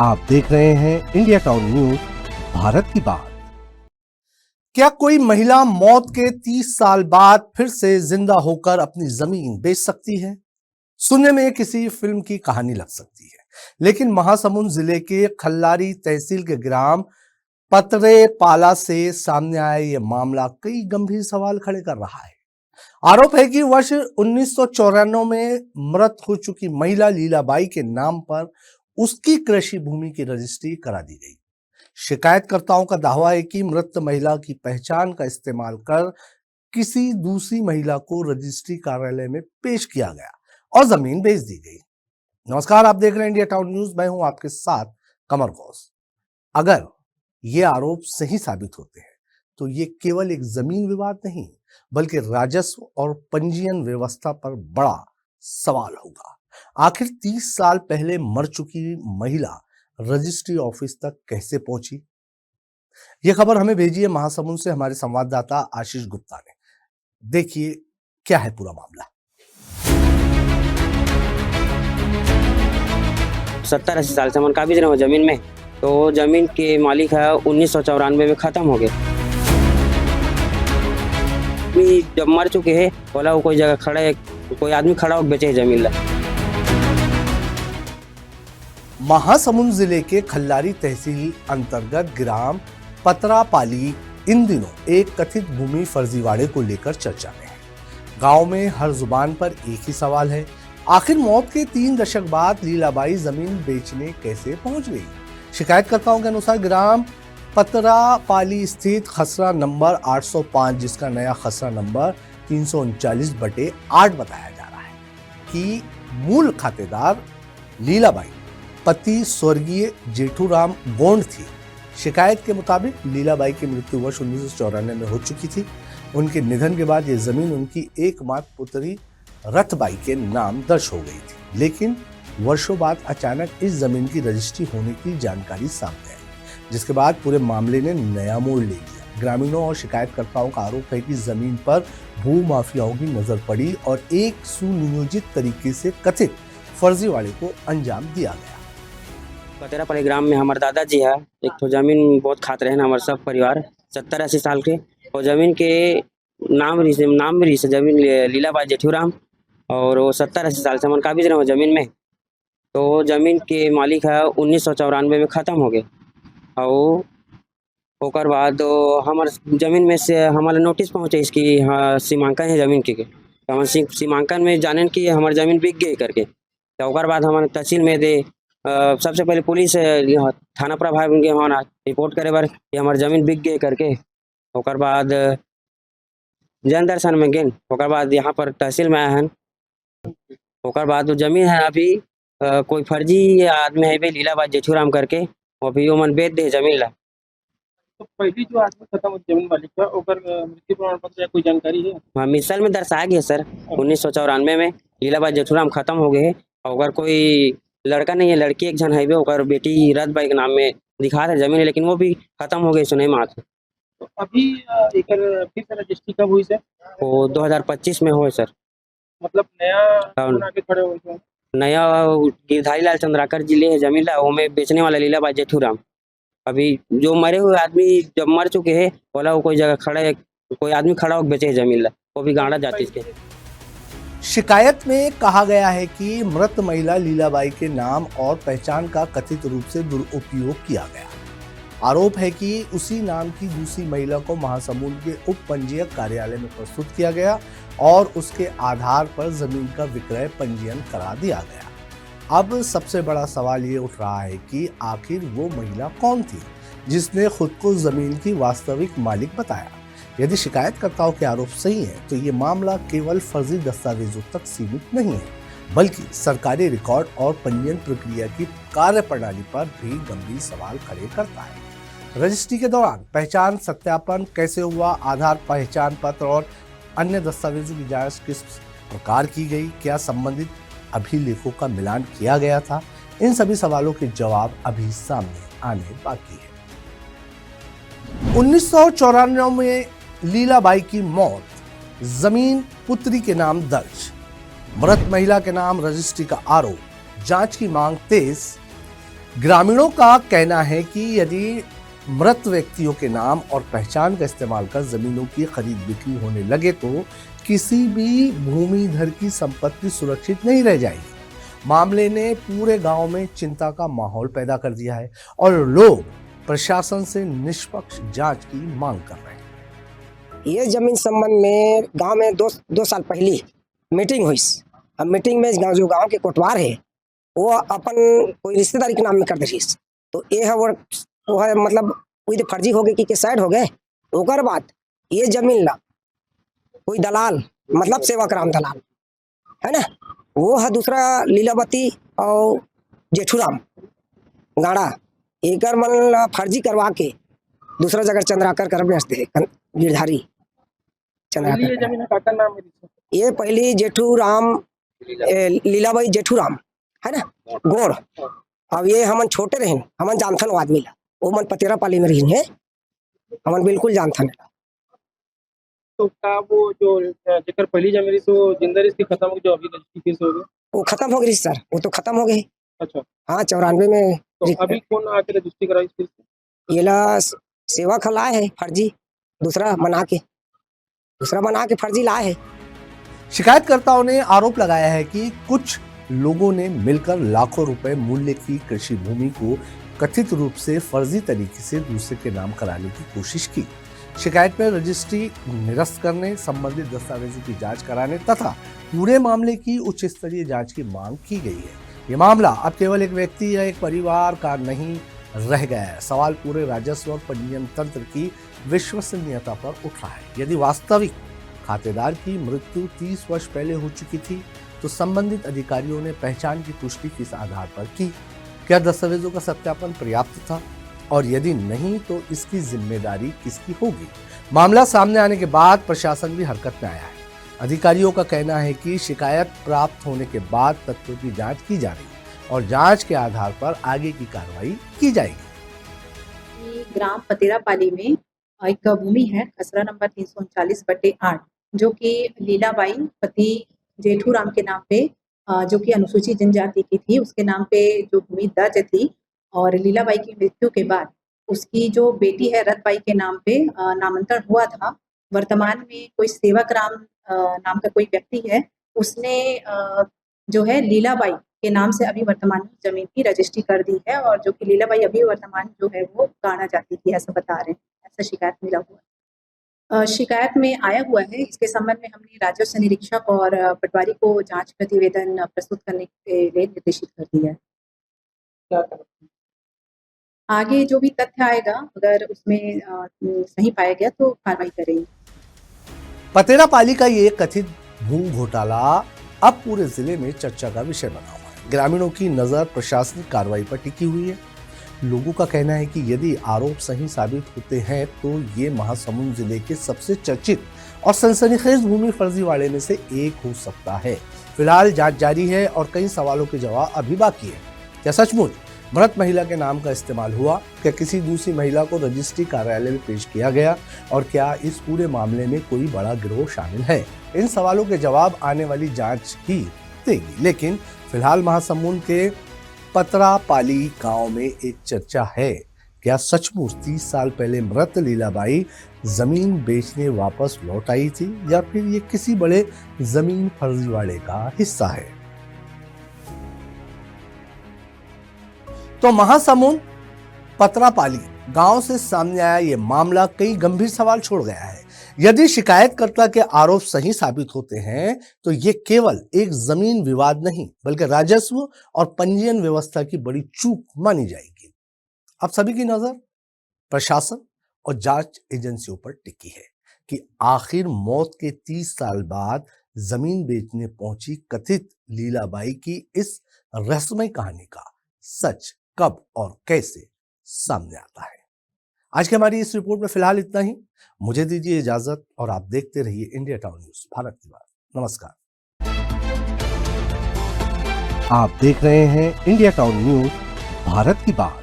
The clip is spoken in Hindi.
आप देख रहे हैं इंडिया टाउन न्यूज, भारत की बात। क्या कोई महिला मौत के 30 साल बाद फिर से जिंदा होकर अपनी जमीन बेच सकती है? सुनने में किसी फिल्म की कहानी लग सकती है, लेकिन महासमुंद जिले के खल्लारी तहसील के ग्राम पतरेपाला से सामने आया यह मामला कई गंभीर सवाल खड़े कर रहा है। आरोप है कि वर्ष 1994 में मृत हो चुकी महिला लीलाबाई के नाम पर उसकी कृषि भूमि की रजिस्ट्री करा दी गई। शिकायतकर्ताओं का दावा है कि मृत महिला की पहचान का इस्तेमाल कर किसी दूसरी महिला को रजिस्ट्री कार्यालय में पेश किया गया और जमीन बेच दी गई। नमस्कार, आप देख रहे हैं इंडिया टाउन न्यूज, मैं हूं आपके साथ कमर गौस। अगर ये आरोप सही साबित होते हैं तो ये केवल एक जमीन विवाद नहीं, बल्कि राजस्व और पंजीयन व्यवस्था पर बड़ा सवाल होगा। आखिर 30 साल पहले मर चुकी महिला रजिस्ट्री ऑफिस तक कैसे पहुंची? यह खबर हमें भेजी है महासमुंद से हमारे संवाददाता आशीष गुप्ता ने। देखिए क्या है पूरा मामला। 70-80 साल से हम काबिज रहे हो जमीन में, तो जमीन के मालिक है 1994 में खत्म हो गए। जब मर चुके हैं बोला वो कोई जगह खड़ा है, कोई आदमी खड़ा हो बेचे जमीन ला। महासमुंद जिले के खल्लारी तहसील अंतर्गत ग्राम पतरापाली इन दिनों एक कथित भूमि फर्जीवाड़े को लेकर चर्चा में है। गांव में हर जुबान पर एक ही सवाल है, आखिर मौत के 3 दशक बाद लीलाबाई जमीन बेचने कैसे पहुंच गई? शिकायतकर्ताओं के अनुसार ग्राम पतरापाली स्थित खसरा नंबर 805, जिसका नया खसरा नंबर 339/8 बताया जा रहा है, कि मूल खातेदार लीलाबाई पति स्वर्गीय जेठूराम गोंड थी। शिकायत के मुताबिक लीलाबाई की मृत्यु वर्ष 1994 में हो चुकी थी। उनके निधन के बाद यह जमीन उनकी एकमात्र पुत्री रतबाई के नाम दर्ज हो गई थी, लेकिन वर्षों बाद अचानक इस जमीन की रजिस्ट्री होने की जानकारी सामने आई, जिसके बाद पूरे मामले ने नया मोड़ ले लिया। ग्रामीणों और शिकायतकर्ताओं का आरोप है कि जमीन पर भू माफियाओं की नजर पड़ी और एक सुनियोजित तरीके से कथित फर्जीवाड़े को अंजाम दिया गया। पतरापाली ग्राम में हमारे दादाजी है, एक तो जमीन बहुत खाते रहे हमारे सब परिवार 70-80 साल के, और जमीन के नाम में रही जमीन लीलाबाई जेठूराम, और वो 70-80 साल से हम काबिज रहे हो जमीन में। तो जमीन के मालिक है 1994 में खत्म हो गए, और ओकर बाद हमारे जमीन में से हमारे नोटिस पहुँचे इसकी हाँ सीमांकन है जमीन के, तो हम सीमांकन में जाने कि हमारी जमीन बिक गई करके। तो ओकर बाद हमारे तहसील में दे सबसे पहले पुलिस थाना प्रभारी हमारा रिपोर्ट करे बार कि हमारी जमीन बिक गई करके। ओकर बाद जन दर्शन में गए, ओकर बाद यहाँ पर तहसील में आए हैं। ओकर बाद वो जमीन है अभी कोई फर्जी आदमी है लीलाबाई जेठूराम करके, वो अभी वो मन बेच दे जमीन ला। तो पहली जो आदमी खत्म जमीन मालिक का ओकर मृत्यु प्रमाण पत्र या कोई जानकारी है? हाँ, मिसल में दर्शाया गया सर 1994 में लीलाबाई जेठूराम खत्म हो गए, और कोई लड़का नहीं है, लड़की एक जन है, ओकर बेटी रतबाई के नाम में दिखा रहे जमीन, लेकिन वो भी खत्म हो गई सुनई मात। तो अभी एकर फिर से रजिस्ट्री कब हुई सर? वो 2025 में हो सर। मतलब नया बना के खड़े हुए थे? नया गिरधारी लाल चंद्राकर जी ले जमीन ला, वो में बेचने वाला लीलाबाई जेठूराम। अभी जो मरे हुए आदमी जब मर चुके हैं बोला वो कोई जगह खड़ा है, कोई आदमी खड़ा हो बेचे जमीन ला, वो भी गाड़ा जाति के। शिकायत में कहा गया है कि मृत महिला लीलाबाई के नाम और पहचान का कथित रूप से दुरुपयोग किया गया। आरोप है कि उसी नाम की दूसरी महिला को महासमुंद के उप पंजीयक कार्यालय में प्रस्तुत किया गया और उसके आधार पर जमीन का विक्रय पंजीयन करा दिया गया। अब सबसे बड़ा सवाल ये उठ रहा है कि आखिर वो महिला कौन थी जिसने खुद को जमीन की वास्तविक मालिक बताया। यदि शिकायतकर्ताओं के आरोप सही हैं, तो ये मामला केवल फर्जी दस्तावेजों तक सीमित नहीं है, बल्कि सरकारी रिकॉर्ड और पंजीयन प्रक्रिया की कार्यप्रणाली पर भी गंभीर सवाल खड़े करता है। रजिस्ट्री के दौरान पहचान सत्यापन कैसे हुआ, आधार पहचान पत्र और अन्य दस्तावेजों की जांच किस प्रकार की गई, क्या संबंधित अभिलेखों का मिलान किया गया था, इन सभी सवालों के जवाब अभी सामने आने बाकी है। 1994 में लीलाबाई की मौत, जमीन पुत्री के नाम दर्ज, मृत महिला के नाम रजिस्ट्री का आरोप, जांच की मांग तेज। ग्रामीणों का कहना है कि यदि मृत व्यक्तियों के नाम और पहचान का इस्तेमाल कर जमीनों की खरीद बिक्री होने लगे तो किसी भी भूमिधर की संपत्ति सुरक्षित नहीं रह जाएगी। मामले ने पूरे गांव में चिंता का माहौल पैदा कर दिया है और लोग प्रशासन से निष्पक्ष जांच की मांग कर रहे हैं। ये जमीन संबंध में गांव में दो साल पहले मीटिंग हुई। अब मीटिंग में जो गांव के कोटवार है वो अपन कोई रिश्तेदारी के नाम में कर दे। तो ये है वो है मतलब कोई तो फर्जी हो गए कि साइड हो गए। ओकर बाद ये जमीन ला कोई दलाल मतलब सेवाकराम दलाल है ना, वो है दूसरा लीलावती और जेठूराम गाड़ा एकर मन फर्जी करवा के दूसरा जगह चंद्राकर कर बेचते हैं गिरधारी पहली ये चंद्राकर। जमीन काका नाम में थी। ये पहली जेठूराम लीलाबाई जेठूराम है ना गोड़। अब ये हमन छोटे रहे हमन जानथन वो आदमी ला, वो मन पतेरा पाली में रही है, हमन बिल्कुल जानथन। तो का वो जो जेकर पहली जमीन सो जिंदा इसकी खत्म हो गई, जो अभी रजिस्ट्री केस हो गई। वो खत्म हो गई सर, वो तो खत्म हो गई। अच्छा, हाँ 94 में। तो अभी कौन आके रजिस्ट्री कराई फिर से? ये ला सेवा खलाए है फर्जी, दूसरा बना के फर्जी लाए है। शिकायतकर्ताओं ने आरोप लगाया है कि कुछ लोगों ने मिलकर लाखों रुपए मूल्य की कृषि भूमि को कथित रूप से फर्जी तरीके से दूसरे के नाम कराने की कोशिश की। शिकायत में रजिस्ट्री निरस्त करने, संबंधित दस्तावेजों की जांच कराने तथा पूरे मामले की उच्च स्तरीय जांच की मांग की गई है। ये मामला अब केवल एक व्यक्ति या एक परिवार का नहीं रह गया है। सवाल पूरे राजस्व और पंजीयन तंत्र की विश्वसनीयता पर उठ रहा है। यदि वास्तविक खातेदार की मृत्यु 30 वर्ष पहले हो चुकी थी तो संबंधित अधिकारियों ने पहचान की पुष्टि किस आधार पर की? क्या दस्तावेजों का सत्यापन पर्याप्त था? और यदि नहीं तो इसकी जिम्मेदारी किसकी होगी? मामला सामने आने के बाद प्रशासन भी हरकत में आया है। अधिकारियों का कहना है कि शिकायत प्राप्त होने के बाद तथ्यों की जांच की जा रही है और जांच के आधार पर आगे की कार्रवाई की जाएगी। ग्राम पतेरापाली में एक भूमि है खसरा नंबर 339/8 जो कि लीलाबाई पति जेठूराम के नाम पे जो कि अनुसूचित जनजाति की थी, उसके नाम पे जो भूमि दर्ज थी। और लीलाबाई की मृत्यु के बाद उसकी जो बेटी है रतबाई के नाम पे नामांतरण हुआ था। वर्तमान में कोई सेवाकराम नाम का कोई व्यक्ति है, उसने जो है लीलाबाई के नाम से अभी वर्तमान में जमीन की रजिस्ट्री कर दी है और जो कि लीलाबाई अभी वर्तमान जो है वो गाड़ा जाती थी, ऐसा बता रहे हैं, ऐसा शिकायत मिला हुआ। शिकायत में आया हुआ है। इसके संबंध में हमने राजस्व निरीक्षक और पटवारी को जांच प्रतिवेदन प्रस्तुत करने के लिए निर्देशित कर दिया है। क्या करें? आगे जो भी तथ्य आएगा अगर उसमें सही पाया गया तो कार्रवाई करेंगे। पतेरापाली का ये कथित भू घोटाला अब पूरे जिले में चर्चा का विषय बना हुआ है। ग्रामीणों की नजर प्रशासनिक कार्रवाई पर टिकी हुई है। लोगों का कहना है कि यदि आरोप सही साबित होते हैं तो ये महासमुंद जिले के सबसे चर्चित और सनसनीखेज भूमि फर्जीवाड़े में से एक हो सकता है। फिलहाल जांच जारी है और कई सवालों के जवाब अभी बाकी है। क्या सचमुच मृत महिला के नाम का इस्तेमाल हुआ? क्या किसी दूसरी महिला को रजिस्ट्री कार्यालय में पेश किया गया? और क्या इस पूरे मामले में कोई बड़ा गिरोह शामिल है? इन सवालों के जवाब आने वाली जांच ही देगी। लेकिन फिलहाल महासमुंद के पतरापाली गांव में एक चर्चा है। क्या सचमुच 30 साल पहले मृत लीलाबाई जमीन बेचने वापस लौट आई थी या फिर ये किसी बड़े जमीन फर्जीवाड़े का हिस्सा है? तो महासमुंद पतरापाली गांव से सामने आया ये मामला कई गंभीर सवाल छोड़ गया है। यदि शिकायतकर्ता के आरोप सही साबित होते हैं तो ये केवल एक जमीन विवाद नहीं बल्कि राजस्व और पंजीयन व्यवस्था की बड़ी चूक मानी जाएगी। अब सभी की नजर प्रशासन और जांच एजेंसियों पर टिकी है कि आखिर मौत के 30 साल बाद जमीन बेचने पहुंची कथित लीलाबाई की इस रहस्यमय कहानी का सच कब और कैसे सामने आता है। आज की हमारी इस रिपोर्ट में फिलहाल इतना ही। मुझे दीजिए इजाजत और आप देखते रहिए इंडिया टाउन न्यूज भारत की बात। नमस्कार। आप देख रहे हैं इंडिया टाउन न्यूज भारत की बात।